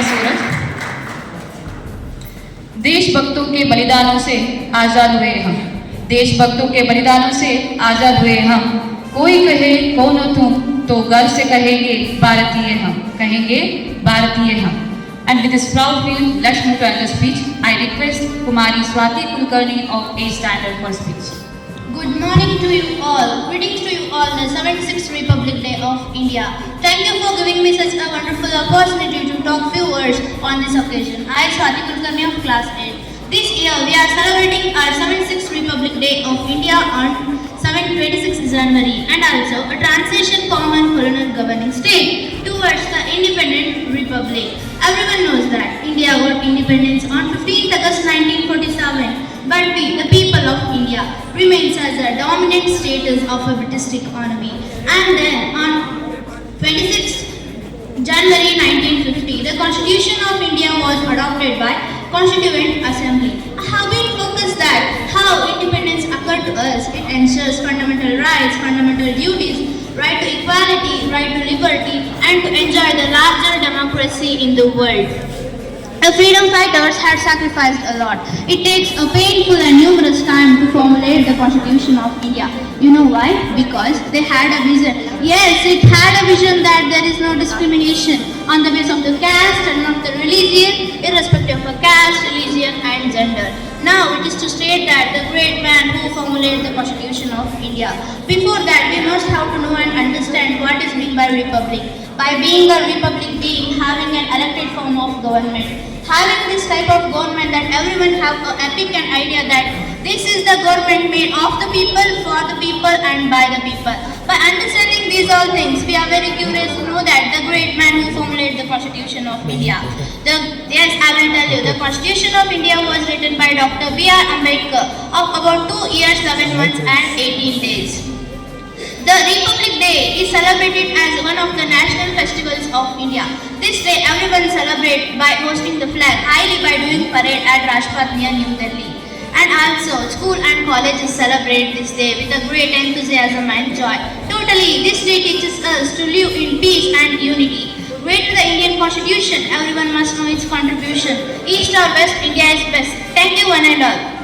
सूरज। देशभक्तों के बलिदानों से आजाद हुए हम, देशभक्तों के बलिदानों से आजाद हुए हम। कोई कहे कौन हो तुम, तो गर्व से कहेंगे भारतीय हम, कहेंगे भारतीय हम। And with this proud feeling, let's move to another speech. I request Kumari Swati Kulkarni of A Standard for speech. Good morning to you all. Greetings to you all on the 76th Republic Day of India. Thank you for giving me such a wonderful opportunity to talk few words on this occasion. I, Swati Kulkarni of Class 8. This year we are celebrating our 76th Republic Day of India on 26th January and also a transition common colonial governing state towards the independent republic. Everyone knows that India got independence on 15th August 1947. But we, the people of India, remains as a dominant status of a British economy. And then on 26th January 1950, the Constitution of India was adopted by Constituent Assembly. I have been focused that how independence occurred to us. It ensures fundamental rights, fundamental duties, right to equality, right to liberty, and to enjoy the larger democracy in the world. The freedom fighters had sacrificed a lot. It takes a painful and numerous time to formulate the Constitution of India. You know why? Because they had a vision. Yes, it had a vision that there is no discrimination on the basis of the caste and not the religion, irrespective of caste, religion and gender. Now it is to state that the great man who formulated the Constitution of India. Before that, we must have to know and understand what is meant by republic. By being a republic, being having an elected form of government. Having this type of government that everyone have a epic and idea that this is the government made of the people, for the people and by the people. By understanding these all things, we are very curious to know that the great man who formulated the Constitution of India. Yes, I will tell you, the Constitution of India was written by Dr. B.R. Ambedkar of about 2 years, 11 months and 18 days. The Republic Day is celebrated as one of the national festivals of India. This day everyone celebrates by hosting the flag highly by doing parade at Rajpath near New Delhi. And also school and colleges celebrate this day with a great enthusiasm and joy. Totally, this day teaches us to live in peace and unity. Great to the Indian Constitution, everyone must know its contribution. East or West, India is best. Thank you one and all.